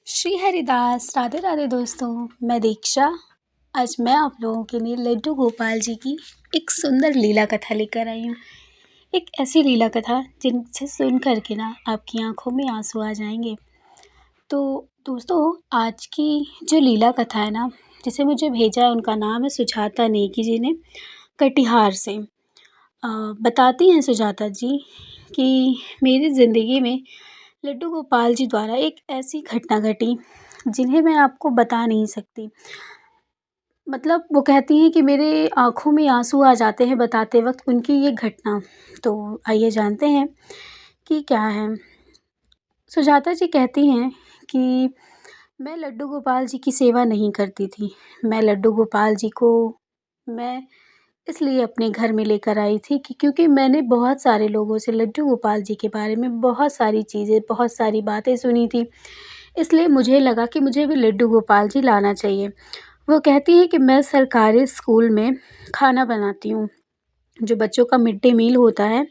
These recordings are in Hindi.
श्री हरिदास राधे राधे दोस्तों। मैं दीक्षा। आज मैं आप लोगों के लिए लड्डू गोपाल जी की एक सुंदर लीला कथा लेकर आई हूँ। एक ऐसी लीला कथा जिनसे सुन कर के ना आपकी आंखों में आंसू आ जाएंगे। तो दोस्तों, आज की जो लीला कथा है ना, जिसे मुझे भेजा है, उनका नाम है सुजाता नेगी जी ने, कटिहार से। बताती हैं सुजाता जी कि मेरी ज़िंदगी में लड्डू गोपाल जी द्वारा एक ऐसी घटना घटी जिन्हें मैं आपको बता नहीं सकती। मतलब वो कहती हैं कि मेरे आँखों में आँसू आ जाते हैं बताते वक़्त उनकी ये घटना। तो आइए जानते हैं कि क्या है। सुजाता जी कहती हैं कि मैं लड्डू गोपाल जी की सेवा नहीं करती थी। मैं लड्डू गोपाल जी को मैं इसलिए अपने घर में लेकर आई थी कि क्योंकि मैंने बहुत सारे लोगों से लड्डू गोपाल जी के बारे में बहुत सारी चीज़ें, बहुत सारी बातें सुनी थी। इसलिए मुझे लगा कि मुझे भी लड्डू गोपाल जी लाना चाहिए। वो कहती हैं कि मैं सरकारी स्कूल में खाना बनाती हूँ। जो बच्चों का मिड डे मील होता है,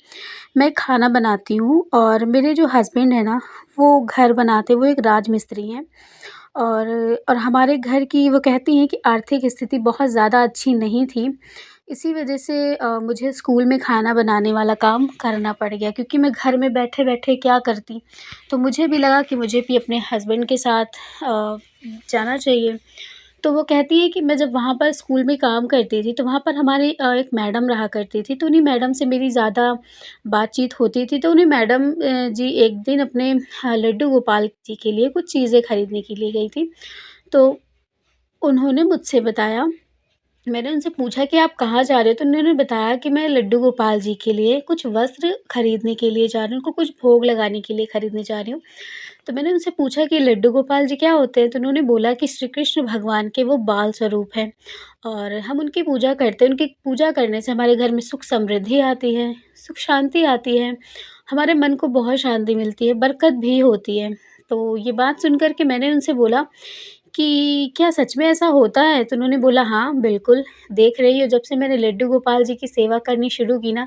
मैं खाना बनाती हूँ। और मेरे जो हस्बैंड हैं ना, वो घर बनाते, वो एक राजमिस्त्री हैं। और हमारे घर की, वो कहती हैं कि आर्थिक स्थिति बहुत ज़्यादा अच्छी नहीं थी। इसी वजह से मुझे स्कूल में खाना बनाने वाला काम करना पड़ गया, क्योंकि मैं घर में बैठे-बैठे क्या करती। तो मुझे भी लगा कि मुझे भी अपने हस्बैंड के साथ जाना चाहिए। तो वो कहती है कि मैं जब वहाँ पर स्कूल में काम करती थी, तो वहाँ पर हमारी एक मैडम रहा करती थी। तो उन्हीं मैडम से मेरी ज़्यादा बातचीत होती थी। तो उन्हीं मैडम जी एक दिन अपने लड्डू गोपाल जी के लिए कुछ चीज़ें खरीदने के लिए गई थी। तो उन्होंने मुझसे बताया, मैंने उनसे पूछा कि आप कहाँ जा रहे हो? तो उन्होंने बताया कि मैं लड्डू गोपाल जी के लिए कुछ वस्त्र खरीदने के लिए जा रही हूँ, उनको कुछ भोग लगाने के लिए खरीदने जा रही हूँ। तो मैंने उनसे पूछा कि लड्डू गोपाल जी क्या होते हैं? तो उन्होंने बोला कि श्री कृष्ण भगवान के वो बाल स्वरूप हैं और हम उनकी पूजा करते हैं। उनकी पूजा करने से हमारे घर में सुख समृद्धि आती है, सुख शांति आती है, हमारे मन को बहुत शांति मिलती है, बरकत भी होती है। तो ये बात सुन कर के मैंने उनसे बोला कि क्या सच में ऐसा होता है? तो उन्होंने बोला, हाँ, बिल्कुल, देख रही हो, जब से मैंने लड्डू गोपाल जी की सेवा करनी शुरू की ना,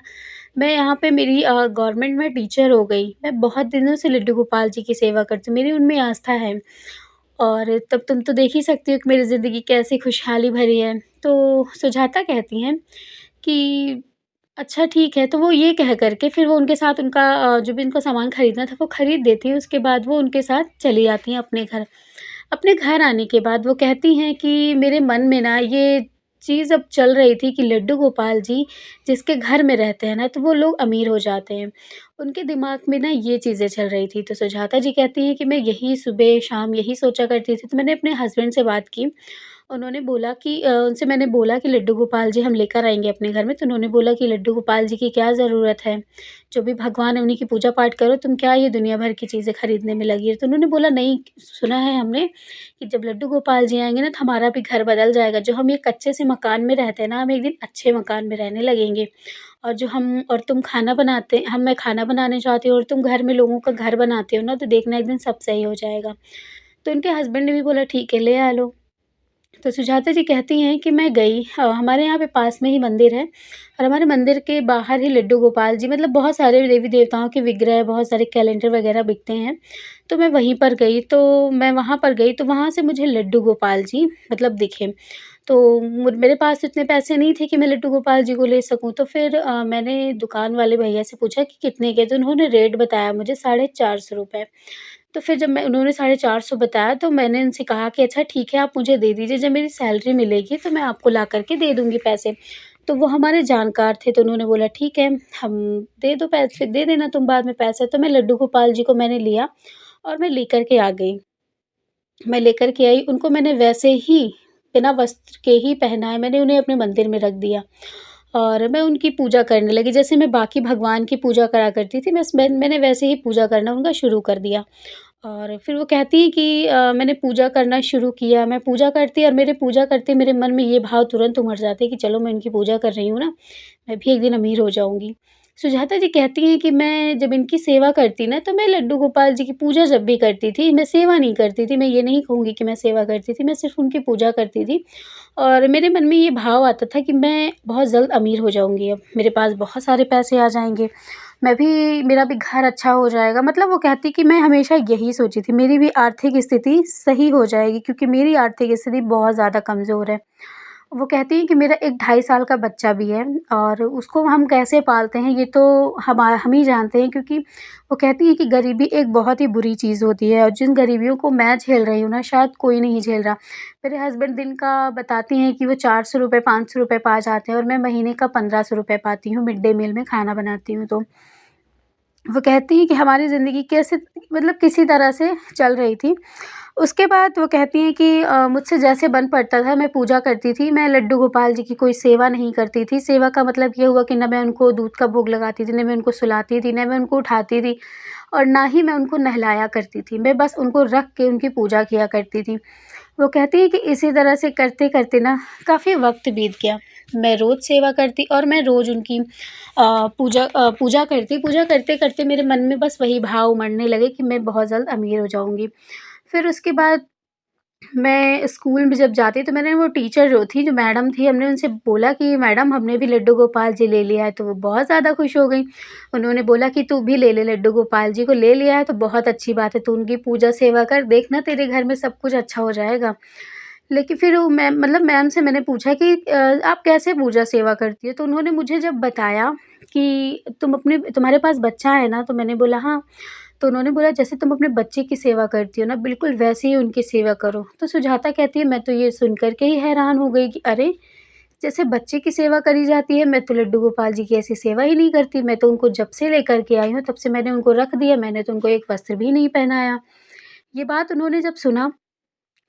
मैं यहाँ पे मेरी गवर्नमेंट में टीचर हो गई। मैं बहुत दिनों से लड्डू गोपाल जी की सेवा करती हूँ, मेरी उनमें आस्था है। और तब तुम तो देख ही सकती हो कि मेरी ज़िंदगी कैसी खुशहाली भरी है। तो सुजाता कहती हैं कि अच्छा ठीक है, तो वो ये कह कर के फिर वो उनके साथ उनका जो भी उनको सामान खरीदना था वो खरीद देती हैं। उसके बाद वो उनके साथ चली जाती हैं अपने घर। अपने घर आने के बाद वो कहती हैं कि मेरे मन में ना ये चीज़ अब चल रही थी कि लड्डू गोपाल जी जिसके घर में रहते हैं ना, तो वो लोग अमीर हो जाते हैं। उनके दिमाग में ना ये चीज़ें चल रही थी। तो सुजाता जी कहती हैं कि मैं यही सुबह-शाम यही सोचा करती थी। तो मैंने अपने हस्बैंड से बात की। उन्होंने बोला कि उनसे मैंने बोला कि लड्डू गोपाल जी हम लेकर आएँगे अपने घर में। तो उन्होंने बोला कि लड्डू गोपाल जी की क्या ज़रूरत है? जो भी भगवान है उन्हीं की पूजा पाठ करो, तुम क्या ये दुनिया भर की चीज़ें खरीदने में लगी हो? तो उन्होंने बोला, नहीं, सुना है हमने कि जब लड्डू गोपाल जी आएँगे ना, तो हमारा भी घर बदल जाएगा। जो हम ये कच्चे से मकान में रहते हैं ना, हम एक दिन अच्छे मकान में रहने लगेंगे। और जो हम और तुम खाना बनाते हम मैं खाना बनाने जाती हूँ और तुम घर में लोगों का घर बनाते हो ना, तो देखना एक दिन सब सही हो जाएगा। तो उनके हस्बैंड ने भी बोला, ठीक है, ले आ लो। तो सुजाता जी कहती हैं कि मैं गई, हमारे यहाँ पे पास में ही मंदिर है और हमारे मंदिर के बाहर ही लड्डू गोपाल जी, मतलब बहुत सारे देवी-देवताओं के विग्रह, बहुत सारे कैलेंडर वगैरह बिकते हैं। तो मैं वहीं पर गई, तो मैं वहाँ पर गई, तो वहाँ से मुझे लड्डू गोपाल जी मतलब दिखे। तो मेरे पास इतने पैसे नहीं थे कि मैं लड्डू गोपाल जी को ले सकूँ। तो फिर मैंने दुकान वाले भैया से पूछा कि कितने के? तो उन्होंने रेट बताया मुझे ₹450। तो फिर जब मैं उन्होंने 450 बताया, तो मैंने उनसे कहा कि अच्छा ठीक है, आप मुझे दे दीजिए, जब मेरी सैलरी मिलेगी तो मैं आपको ला कर के दे दूँगी पैसे। तो वो हमारे जानकार थे, तो उन्होंने बोला, ठीक है, हम दे दो पैसे, दे देना तुम बाद में पैसे। तो मैं लड्डू गोपाल जी को मैंने लिया और मैं लेकर के आ गई। मैं लेकर के आई, उनको मैंने वैसे ही बिना वस्त्र के ही पहनाए, मैंने उन्हें अपने मंदिर में रख दिया और मैं उनकी पूजा करने लगी। जैसे मैं बाकी भगवान की पूजा करा करती थी, बस मैंने वैसे ही पूजा करना उनका शुरू कर दिया। और फिर वो कहती हैं कि मैंने पूजा करना शुरू किया, मैं पूजा करती और मेरे पूजा करते मेरे मन में ये भाव तुरंत उमड़ जाते कि चलो मैं इनकी पूजा कर रही हूँ ना, मैं भी एक दिन अमीर हो जाऊँगी। सुजाता जी कहती हैं कि मैं जब इनकी सेवा करती ना, तो मैं लड्डू गोपाल जी की पूजा जब भी करती थी, मैं सेवा नहीं करती थी। मैं ये नहीं कहूँगी कि मैं सेवा करती थी, मैं सिर्फ़ उनकी पूजा करती थी और मेरे मन में ये भाव आता था कि मैं बहुत जल्द अमीर हो जाऊँगी अब, मेरे पास बहुत सारे पैसे आ जाएँगे। मैं भी मेरा भी घर अच्छा हो जाएगा। मतलब वो कहती कि मैं हमेशा यही सोची थी, मेरी भी आर्थिक स्थिति सही हो जाएगी क्योंकि मेरी आर्थिक स्थिति बहुत ज़्यादा कमज़ोर है। वो कहती हैं कि मेरा एक ढाई साल का बच्चा भी है और उसको हम कैसे पालते हैं ये तो हम ही जानते हैं, क्योंकि वो कहती हैं कि गरीबी एक बहुत ही बुरी चीज़ होती है और जिन गरीबियों को मैं झेल रही हूँ ना, शायद कोई नहीं झेल रहा। मेरे हस्बैंड दिन का बताती हैं कि वो 400 रुपए 500 रुपए पा जाते हैं और मैं महीने का 1500 रुपए पाती हूँ, मिड डे मील में खाना बनाती हूँ तो। वो कहती हैं कि हमारी ज़िंदगी कैसे मतलब किसी तरह से चल रही थी। उसके बाद वो कहती हैं कि मुझसे जैसे बन पड़ता था मैं पूजा करती थी, मैं लड्डू गोपाल जी की कोई सेवा नहीं करती थी। सेवा का मतलब ये हुआ कि ना मैं उनको दूध का भोग लगाती थी, ना मैं उनको सुलाती थी, ना मैं उनको उठाती थी और ना ही मैं उनको नहलाया करती थी। मैं बस उनको रख के उनकी पूजा किया करती थी। वो कहती हैं कि इसी तरह से करते-करते ना काफ़ी वक़्त बीत गया। मैं रोज़ सेवा करती और मैं रोज़ उनकी पूजा करती। पूजा करते-करते मेरे मन में बस वही भाव उमड़ने लगे कि मैं बहुत जल्द अमीर हो जाऊँगी। फिर उसके बाद मैं स्कूल में जब जाती तो मैंने वो टीचर जो थी, जो मैडम थी, हमने उनसे बोला कि मैडम हमने भी लड्डू गोपाल जी ले लिया है, तो वो बहुत ज़्यादा खुश हो गईं। उन्होंने बोला कि तू भी ले ले, लड्डू गोपाल जी को ले लिया है तो बहुत अच्छी बात है, तू उनकी पूजा सेवा कर, देखना तेरे घर में सब कुछ अच्छा हो जाएगा। लेकिन फिर वो मैम से मैंने पूछा कि आप कैसे पूजा सेवा करती हो? तो उन्होंने मुझे जब बताया कि तुम्हारे पास बच्चा है ना? तो मैंने बोला हाँ। तो उन्होंने बोला जैसे तुम अपने बच्चे की सेवा करती हो ना, बिल्कुल वैसे ही उनकी सेवा करो। तो सुजाता कहती है मैं तो ये सुन कर के ही हैरान हो गई कि अरे! जैसे बच्चे की सेवा करी जाती है, मैं तो लड्डू गोपाल जी की ऐसी सेवा ही नहीं करती। मैं तो उनको जब से लेकर के आई हूँ, तब से मैंने उनको रख दिया, मैंने तो उनको एक वस्त्र भी नहीं पहनाया। ये बात उन्होंने जब सुना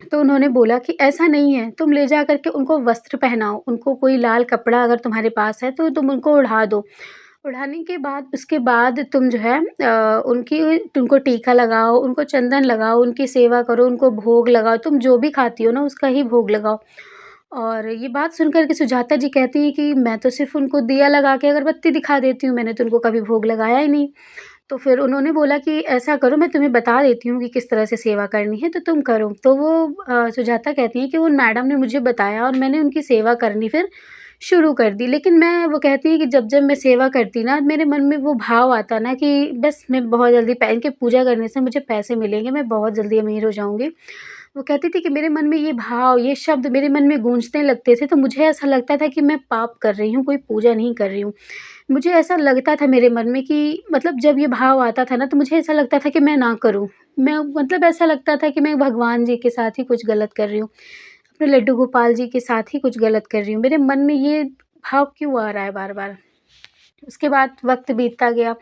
तो उन्होंने बोला कि ऐसा नहीं है, तुम ले जा कर के उनको वस्त्र पहनाओ, उनको कोई लाल कपड़ा अगर तुम्हारे पास है तो तुम उनको ओढ़ा दो। ओढ़ाने के बाद उसके बाद तुम जो है उनको टीका लगाओ, उनको चंदन लगाओ, उनकी सेवा करो, उनको भोग लगाओ, तुम जो भी खाती हो ना उसका ही भोग लगाओ। और ये बात सुन कर के सुजाता जी कहती हैं कि मैं तो सिर्फ़ उनको दिया लगा के अगरबत्ती दिखा देती हूँ, मैंने तो उनको कभी भोग लगाया ही नहीं। तो फिर उन्होंने बोला कि ऐसा करो मैं तुम्हें बता देती हूँ कि किस तरह से सेवा करनी है तो तुम करो। तो वो सुजाता कहती हैं कि उन मैडम ने मुझे बताया और मैंने उनकी सेवा करनी फिर शुरू कर दी। लेकिन मैं वो कहती हैं कि जब-जब मैं सेवा करती ना मेरे मन में वो भाव आता ना कि बस मैं बहुत जल्दी इनकी पूजा करने से मुझे पैसे मिलेंगे, मैं बहुत जल्दी अमीर हो जाऊँगी। वो कहती थी कि मेरे मन में ये भाव, ये शब्द मेरे मन में गूँजने लगते थे तो मुझे ऐसा लगता था कि मैं पाप कर रही हूँ, कोई पूजा नहीं कर रही हूँ। मुझे ऐसा लगता था मेरे मन में कि मतलब जब ये भाव आता था ना तो मुझे ऐसा लगता था कि मैं ना करूँ। मैं मतलब ऐसा लगता था कि मैं भगवान जी के साथ ही कुछ गलत कर रही हूँ। अपने लड्डू गोपाल जी के साथ ही कुछ गलत कर रही हूँ। मेरे मन में ये भाव क्यों आ रहा है बार-बार? उसके बाद वक़्त बीतता गया।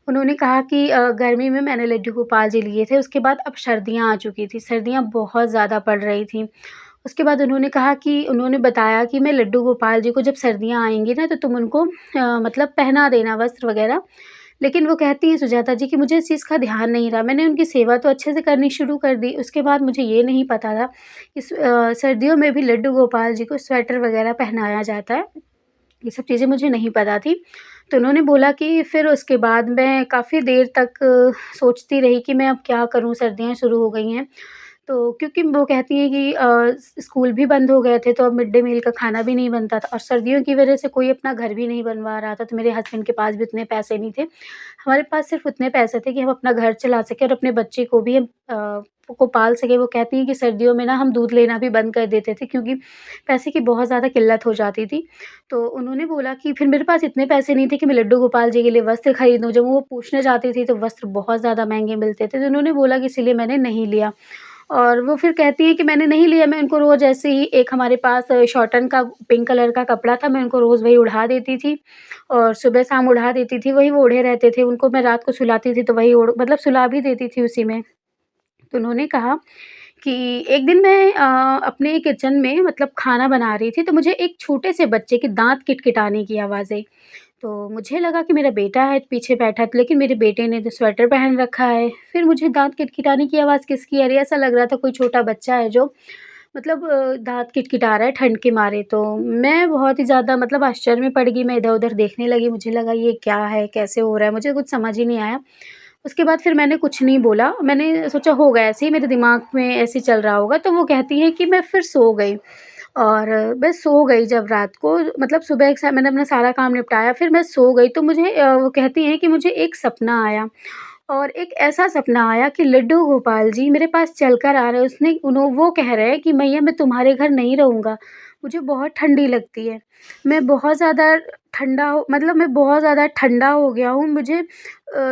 उन्होंने कहा कि गर्मी में मैंने लड्डू गोपाल जी लिए थे, उसके बाद अब सर्दियाँ आ चुकी थी, सर्दियाँ बहुत ज़्यादा पड़ रही थीं। उसके बाद उन्होंने बताया कि मैं लड्डू गोपाल जी को जब सर्दियाँ आएँगी ना तो तुम उनको मतलब पहना देना वस्त्र वग़ैरह। लेकिन वो कहती हैं सुजाता जी कि मुझे इस चीज़ का ध्यान नहीं रहा। मैंने उनकी सेवा तो अच्छे से करनी शुरू कर दी, उसके बाद मुझे ये नहीं पता था कि सर्दियों में भी लड्डू गोपाल जी को स्वेटर वग़ैरह पहनाया जाता है। ये सब चीज़ें मुझे नहीं पता थी। तो उन्होंने बोला कि फिर उसके बाद मैं काफ़ी देर तक सोचती रही कि मैं अब क्या करूँ, सर्दियाँ शुरू हो गई हैं। तो क्योंकि वो कहती हैं कि स्कूल भी बंद हो गए थे तो अब मिड डे मील का खाना भी नहीं बनता था और सर्दियों की वजह से कोई अपना घर भी नहीं बनवा रहा था, तो मेरे हस्बैंड के पास भी उतने पैसे नहीं थे। हमारे पास सिर्फ़ उतने पैसे थे कि हम अपना घर चला सकें और अपने बच्चे को भी को पाल सकें। वो कहती हैं कि सर्दियों में ना हम दूध लेना भी बंद कर देते थे क्योंकि पैसे की बहुत ज़्यादा किल्लत हो जाती थी। तो उन्होंने बोला कि फिर मेरे पास इतने पैसे नहीं थे कि मैं लड्डू गोपाल जी के लिए वस्त्र खरीदूँ। जब वो पूछने जाती थी तो वस्त्र बहुत ज़्यादा महँगे मिलते थे, तो उन्होंने बोला कि इसीलिए मैंने नहीं लिया। और वो फिर कहती हैं कि मैंने नहीं लिया, मैं उनको रोज़ ऐसे ही एक हमारे पास शॉटन का पिंक कलर का कपड़ा था, मैं उनको रोज़ वही ओढ़ा देती थी और सुबह-शाम ओढ़ा देती थी, वही वो ओढ़े रहते थे। उनको मैं रात को सुलाती थी तो वही मतलब सुला भी देती थी उसी में। तो उन्होंने कहा कि एक दिन मैं अपने किचन में मतलब खाना बना रही थी, तो मुझे एक छोटे से बच्चे के दाँत किटकिटाने की आवाज़ आई। तो मुझे लगा कि मेरा बेटा है पीछे बैठा, तो लेकिन मेरे बेटे ने तो स्वेटर पहन रखा है। फिर मुझे दाँत किटकिटाने की आवाज़ किसकी आ रही है, ऐसा लग रहा था कोई छोटा बच्चा है जो मतलब दाँत किटकिटा रहा है ठंड के मारे। तो मैं बहुत ही ज़्यादा मतलब आश्चर्य में पड़ गई, मैं इधर-उधर देखने लगी, मुझे लगा ये क्या है, कैसे हो रहा है, मुझे कुछ समझ ही नहीं आया। उसके बाद फिर मैंने कुछ नहीं बोला, मैंने सोचा होगा ऐसे ही, मेरे दिमाग में ऐसे ही चल रहा होगा। तो वो कहती हैं कि मैं फिर सो गई और मैं सो गई जब रात को, मतलब सुबह एक सा मैंने अपना सारा काम निपटाया, फिर मैं सो गई तो मुझे वो कहती हैं कि मुझे एक सपना आया, और एक ऐसा सपना आया कि लड्डू गोपाल जी मेरे पास चलकर आ रहे हैं। वो कह रहे हैं कि मैया मैं तुम्हारे घर नहीं रहूँगा, मुझे बहुत ठंडी लगती है। मैं बहुत ज़्यादा मैं बहुत ज़्यादा ठंडा हो गया हूँ,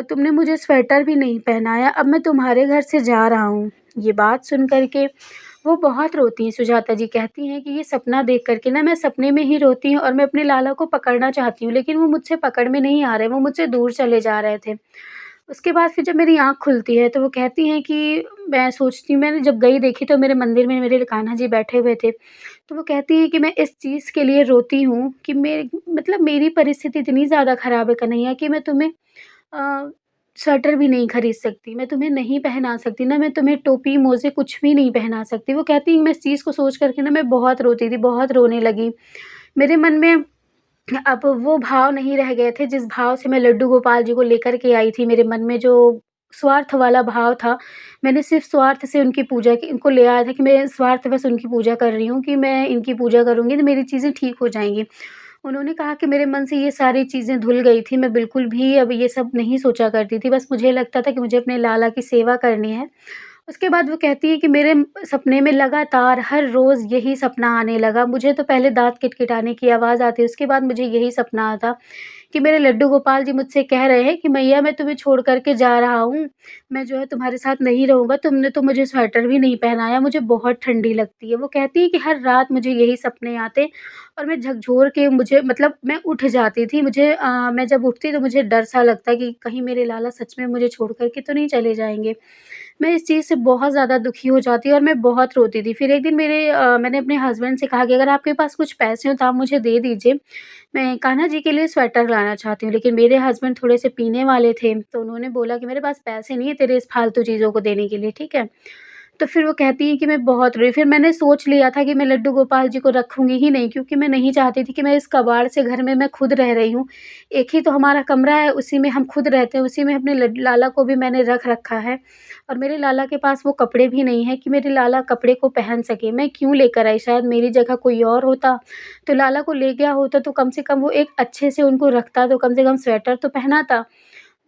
तुमने मुझे स्वेटर भी नहीं पहनाया, अब मैं तुम्हारे घर से जा रहा हूँ। ये बात सुन कर के वो बहुत रोती हैं, सुजाता जी कहती हैं कि ये सपना देख कर के ना मैं सपने में ही रोती हूँ, और मैं अपने लाला को पकड़ना चाहती हूँ, लेकिन वो मुझसे पकड़ में नहीं आ रहे, वो मुझसे दूर चले जा रहे थे। उसके बाद फिर जब मेरी आँख खुलती है तो वो कहती हैं कि मैं सोचती हूँ, मैंने जब गई देखी तो मेरे मंदिर में मेरे कान्हा जी बैठे हुए थे। तो वो कहती हैं कि मैं इस चीज़ के लिए रोती हूँ कि मेरी परिस्थिति इतनी ज़्यादा ख़राब है कन्हैया, कि मैं तुम्हें अ, स्वेटर भी नहीं खरीद सकती, मैं तुम्हें नहीं पहना सकती, ना मैं तुम्हें टोपी, मोज़े कुछ भी नहीं पहना सकती। वो कहती हैं मैं इस चीज़ को सोच कर के ना मैं बहुत रोती थी, बहुत रोने लगी। मेरे मन में अब वो भाव नहीं रह गए थे जिस भाव से मैं लड्डू गोपाल जी को लेकर के आई थी। मेरे मन में जो स्वार्थ वाला भाव था, मैंने सिर्फ़ स्वार्थ से उनकी पूजा की, उनको ले आया था कि मैं स्वार्थवश उनकी पूजा कर रही हूँ, कि मैं इनकी पूजा करूँगी तो मेरी चीज़ें ठीक हो जाएँगी। उन्होंने कहा कि मेरे मन से ये सारी चीज़ें धुल गई थी, मैं बिल्कुल भी अब ये सब नहीं सोचा करती थी, बस मुझे लगता था कि मुझे अपने लाला की सेवा करनी है। उसके बाद वो कहती है कि मेरे सपने में लगातार हर रोज़ यही सपना आने लगा। मुझे तो पहले दाँत किटकिटाने की आवाज़ आती, उसके बाद मुझे यही सपना आता कि मेरे लड्डू गोपाल जी मुझसे कह रहे हैं कि मैया मैं तुम्हें छोड़ कर के जा रहा हूँ, मैं जो है तुम्हारे साथ नहीं रहूँगा, तुमने तो मुझे स्वेटर भी नहीं पहनाया, मुझे बहुत ठंडी लगती है। वो कहती है कि हर रात मुझे यही सपने आते, और मैं झकझोर के मैं उठ जाती थी। मैं जब उठती तो मुझे डर सा लगता कि कहीं मेरे लाला सच में मुझे छोड़ कर के तो नहीं चले जाएँगे। मैं इस चीज़ से बहुत ज़्यादा दुखी हो जाती और मैं बहुत रोती थी। फिर एक दिन मैंने अपने हस्बैंड से कहा कि अगर आपके पास कुछ पैसे हों तो आप मुझे दे दीजिए, मैं कान्हा जी के लिए स्वेटर लाना चाहती हूँ। लेकिन मेरे हस्बैंड थोड़े-से पीने वाले थे, तो उन्होंने बोला कि मेरे पास पैसे नहीं है तेरे इस फालतू चीज़ों को देने के लिए, ठीक है? तो फिर वो कहती हैं कि मैं बहुत रोई। फिर मैंने सोच लिया था कि मैं लड्डू गोपाल जी को रखूँगी ही नहीं, क्योंकि मैं नहीं चाहती थी कि मैं इस कबाड़ से घर में मैं खुद रह रही हूँ। एक ही तो हमारा कमरा है, उसी में हम खुद रहते हैं, उसी में अपने लाला को भी मैंने रख रखा है, और मेरे लाला के पास वो कपड़े भी नहीं हैं कि मेरे लाला कपड़े को पहन सकें। मैं क्यों लेकर आई? शायद मेरी जगह कोई और होता, तो लाला को ले गया होता, तो कम से कम वो एक अच्छे से उनको रखता, तो कम से कम स्वेटर तो पहनाता।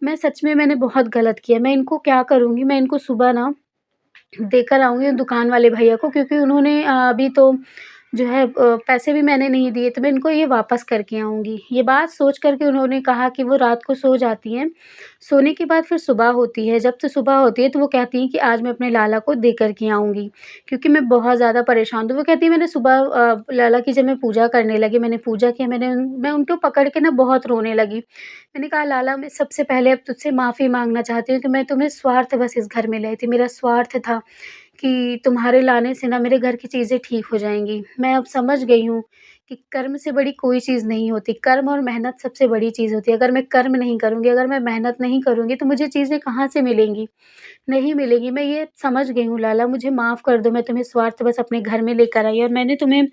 मैंने बहुत गलत किया। मैं इनको क्या करूँगी? मैं इनको सुबह ना देकर आऊँगी दुकान वाले भैया को, क्योंकि उन्होंने अभी तो जो है पैसे भी मैंने नहीं दिए, तो मैं इनको ये वापस करके आऊँगी। ये बात सोच कर के उन्होंने कहा कि वो रात को सो जाती हैं। सोने के बाद फिर सुबह होती है, जब से सुबह होती है तो वो कहती हैं कि आज मैं अपने लाला को दे कर के आऊँगी, क्योंकि मैं बहुत ज़्यादा परेशान थी। वो कहती है मैंने सुबह लाला की जब मैं पूजा करने लगी, मैंने पूजा किया, मैं उनको पकड़ के ना बहुत रोने लगी। मैंने कहा लाला मैं सबसे पहले अब तुझसे माफ़ी माँगना चाहती हूँ कि मैं तुम्हें स्वार्थवश इस घर में लाई थी। मेरा स्वार्थ था कि तुम्हारे लाने से ना मेरे घर की चीज़ें ठीक हो जाएँगी। मैं अब समझ गई हूँ कि कर्म से बड़ी कोई चीज़ नहीं होती। कर्म और मेहनत सबसे बड़ी चीज़ होती है। अगर मैं कर्म नहीं करूँगी, अगर मैं मेहनत नहीं करूँगी तो मुझे चीज़ें कहाँ से मिलेंगी? नहीं मिलेंगी। मैं ये समझ गई हूँ लाला, मुझे माफ़ कर दो, मैं तुम्हें स्वार्थवश अपने घर में लेकर आई, और मैंने तुम्हें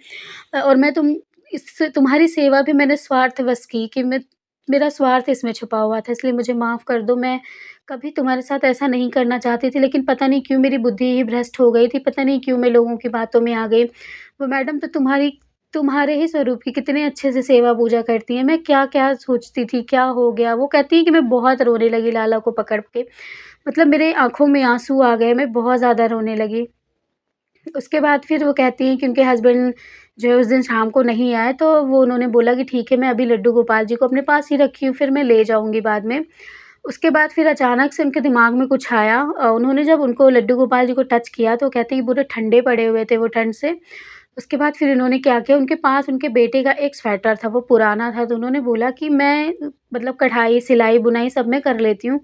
और मैं तुम इससे तुम्हारी सेवा भी मैंने स्वार्थवश की, कि मेरा स्वार्थ इसमें छुपा हुआ था, इसलिए मुझे माफ़ कर दो। मैं कभी तुम्हारे साथ ऐसा नहीं करना चाहती थी, लेकिन पता नहीं क्यों मेरी बुद्धि ही भ्रष्ट हो गई थी, पता नहीं क्यों मैं लोगों की बातों में आ गई। वो मैडम तो तुम्हारे ही स्वरूप की कितने अच्छे से सेवा पूजा करती हैं, मैं क्या-क्या सोचती थी, क्या हो गया? वो कहती हैं कि मैं बहुत रोने लगी लाला को पकड़ के, मतलब मेरे आँखों में आँसू आ गए, मैं बहुत ज़्यादा रोने लगी। उसके बाद फिर वो कहती हैं कि उनके हस्बैंड जो है उस दिन शाम को नहीं आए, तो वो उन्होंने बोला कि ठीक है, मैं अभी लड्डू गोपाल जी को अपने पास ही रखी हूँ, फिर मैं ले जाऊँगी बाद में। उसके बाद फिर अचानक से उनके दिमाग में कुछ आया, उन्होंने जब उनको लड्डू गोपाल जी को टच किया तो कहते हैं कि पूरे ठंडे पड़े हुए थे वो ठंड से। उसके बाद फिर इन्होंने क्या किया, उनके पास उनके बेटे का एक स्वेटर था, वो पुराना था, तो उन्होंने बोला कि मैं मतलब कढ़ाई, सिलाई, बुनाई सब मैं कर लेती हूँ।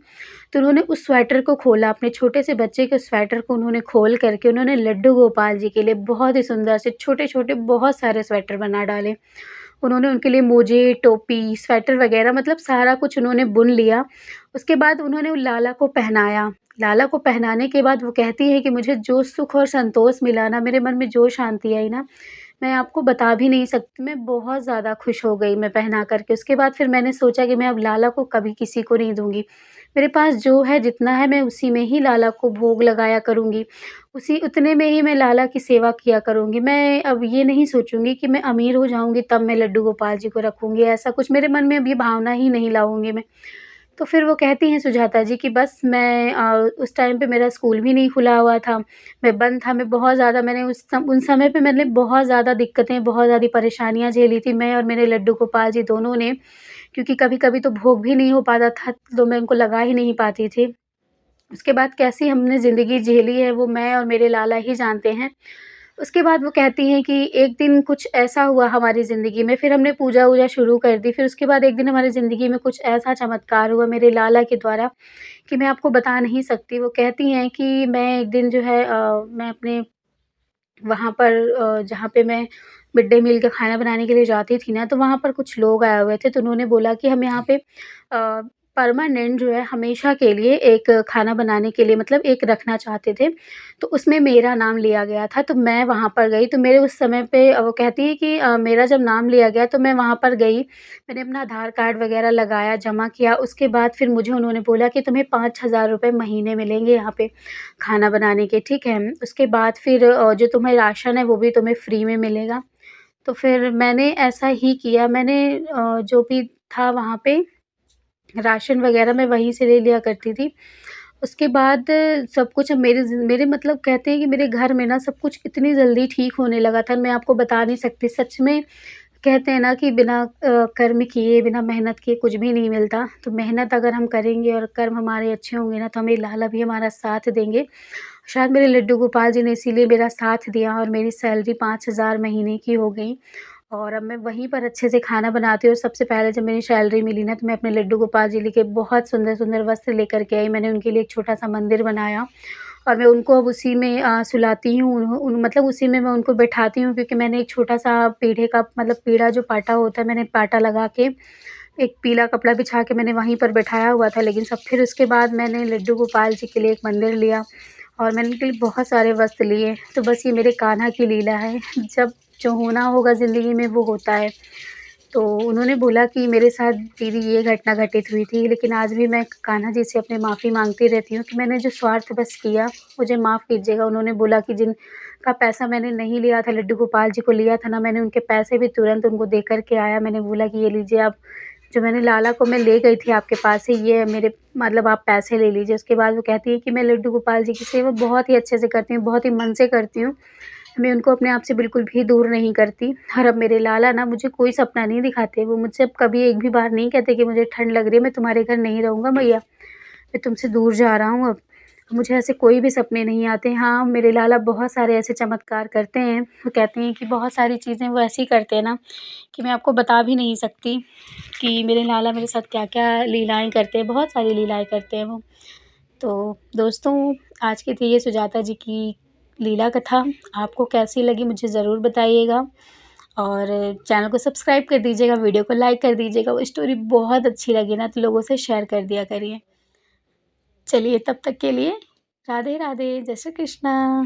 तो उन्होंने उस स्वेटर को खोला, अपने छोटे से बच्चे के स्वेटर को उन्होंने खोल कर के उन्होंने लड्डू गोपाल जी के लिए बहुत ही सुंदर से छोटे-छोटे बहुत सारे स्वेटर बना डाले। उन्होंने उनके लिए मोजे, टोपी, स्वेटर वग़ैरह मतलब सारा कुछ उन्होंने बुन लिया। उसके बाद उन्होंने लाला को पहनाया। लाला को पहनाने के बाद वो कहती है कि मुझे जो सुख और संतोष मिला ना, मेरे मन में जो शांति आई ना, मैं आपको बता भी नहीं सकती। मैं बहुत ज़्यादा खुश हो गई मैं पहना कर के। उसके बाद फिर मैंने सोचा कि मैं अब लाला को कभी किसी को नहीं दूँगी। मेरे पास जो है जितना है मैं उसी में ही लाला को भोग लगाया करूँगी। उसी उतने में ही मैं लाला की सेवा किया करूँगी। मैं अब ये नहीं सोचूँगी कि मैं अमीर हो जाऊँगी तब मैं लड्डू गोपाल जी को रखूँगी, ऐसा कुछ मेरे मन में अब ये भावना ही नहीं लाऊँगी मैं। तो फिर वो कहती हैं सुजाता जी कि बस मैं उस टाइम पे मेरा स्कूल भी नहीं खुला हुआ था, मैं बंद था, मैं बहुत ज़्यादा मैंने उन समय पे मैंने बहुत ज़्यादा दिक्कतें, बहुत ज़्यादा परेशानियाँ झेली थी मैं और मेरे लड्डू गोपाल जी दोनों ने, क्योंकि कभी-कभी तो भोग भी नहीं हो पाता था, तो मैं उनको लगा ही नहीं पाती थी। उसके बाद कैसी हमने ज़िंदगी झेली है वो मैं और मेरे लाला ही जानते हैं। उसके बाद वो कहती हैं कि एक दिन कुछ ऐसा हुआ हमारी ज़िंदगी में, फिर हमने पूजा-वूजा शुरू कर दी, फिर उसके बाद एक दिन हमारी ज़िंदगी में कुछ ऐसा चमत्कार हुआ मेरे लाला के द्वारा कि मैं आपको बता नहीं सकती। वो कहती हैं कि मैं एक दिन जो है मैं अपने वहाँ पर जहाँ पे मैं मिड डे मील का खाना बनाने के लिए जाती थी ना, तो वहाँ पर कुछ लोग आए हुए थे, तो उन्होंने बोला कि हम यहाँ पे परमानेंट जो है हमेशा के लिए एक खाना बनाने के लिए मतलब एक रखना चाहते थे, तो उसमें मेरा नाम लिया गया था, तो मैं वहाँ पर गई, तो मेरे उस समय पे वो कहती है कि मेरा जब नाम लिया गया, तो मैं वहाँ पर गई, मैंने अपना आधार कार्ड वगैरह लगाया, जमा किया, उसके बाद फिर मुझे उन्होंने बोला कि तुम्हें 5,000 रुपए महीने मिलेंगे यहाँ पे खाना बनाने के, ठीक है? उसके बाद फिर जो तुम्हें राशन है वो भी तुम्हें फ्री में मिलेगा। तो फिर मैंने ऐसा ही किया, मैंने जो भी था वहाँ पे राशन वग़ैरह मैं वहीं से ले लिया करती थी। उसके बाद सब कुछ अब मेरे मतलब कहते हैं कि मेरे घर में ना सब कुछ इतनी जल्दी ठीक होने लगा था, मैं आपको बता नहीं सकती। सच में कहते हैं ना कि बिना कर्म किए, बिना मेहनत किए कुछ भी नहीं मिलता। तो मेहनत अगर हम करेंगे और कर्म हमारे अच्छे होंगे ना, तो हमें लाला भी हमारा साथ देंगे। शायद मेरे लड्डू गोपाल जी ने इसीलिए मेरा साथ दिया और मेरी सैलरी 5,000 महीने की हो गई। और अब मैं वहीं पर अच्छे से खाना बनाती हूँ और सबसे पहले जब मेरी सैलरी मिली ना, तो मैं अपने लड्डू गोपाल जी के बहुत सुंदर-सुंदर वस्त्र लेकर के आई। मैंने उनके लिए एक छोटा-सा मंदिर बनाया और मैं उनको अब उसी में सुलाती हूँ। मतलब उसी में मैं उनको बैठाती हूँ, क्योंकि मैंने एक छोटा-सा पीढ़े का मतलब पीढ़ा जो पाटा होता है, मैंने पाटा लगा के एक पीला कपड़ा बिछा के मैंने वहीं पर बैठाया हुआ था। लेकिन सब फिर उसके बाद मैंने लड्डू गोपाल जी के लिए एक मंदिर लिया और मैंने उनके लिए बहुत सारे वस्त्र लिए। तो बस ये मेरे कान्हा की लीला है। जब जो होना होगा ज़िंदगी में वो होता है। तो उन्होंने बोला कि मेरे साथ दीदी ये घटना घटित हुई थी, लेकिन आज भी मैं कान्हा जी से अपनी माफ़ी माँगती रहती हूँ कि मैंने जो स्वार्थवश किया, मुझे माफ़ कीजिएगा। उन्होंने बोला कि जिनका पैसा मैंने नहीं लिया था, लड्डू गोपाल जी को लिया था ना, मैंने उनके पैसे भी तुरंत उनको दे कर के आया। मैंने बोला कि ये लीजिए आप, जो मैंने लाला को मैं ले गई थी आपके पास से, ये मेरे मतलब आप पैसे ले लीजिए। उसके बाद वो कहती है कि मैं लड्डू गोपाल जी की सेवा बहुत ही अच्छे से करती हूँ, बहुत ही मन से करती हूँ। मैं उनको अपने आप से बिल्कुल भी दूर नहीं करती। और अब मेरे लाला ना मुझे कोई सपना नहीं दिखाते। वो मुझसे अब कभी एक भी बार नहीं कहते कि मुझे ठंड लग रही है, मैं तुम्हारे घर नहीं रहूँगा भैया, मैं तुमसे दूर जा रहा हूँ अब। मुझे ऐसे कोई भी सपने नहीं आते। हाँ, मेरे लाला बहुत सारे ऐसे चमत्कार करते हैं। वो कहते हैं कि बहुत सारी चीज़ें वो ऐसी करते हैं ना कि मैं आपको बता भी नहीं सकती कि मेरे लाला मेरे साथ क्या-क्या लीलाएँ करते हैं, बहुत सारी लीलाएँ करते हैं वो। तो दोस्तों, आज की थी ये सुजाता जी की लीला कथा। आपको कैसी लगी मुझे ज़रूर बताइएगा और चैनल को सब्सक्राइब कर दीजिएगा, वीडियो को लाइक कर दीजिएगा। वो स्टोरी बहुत अच्छी लगी ना तो लोगों से शेयर कर दिया करिए। चलिए तब तक के लिए राधे राधे, जय श्री कृष्णा।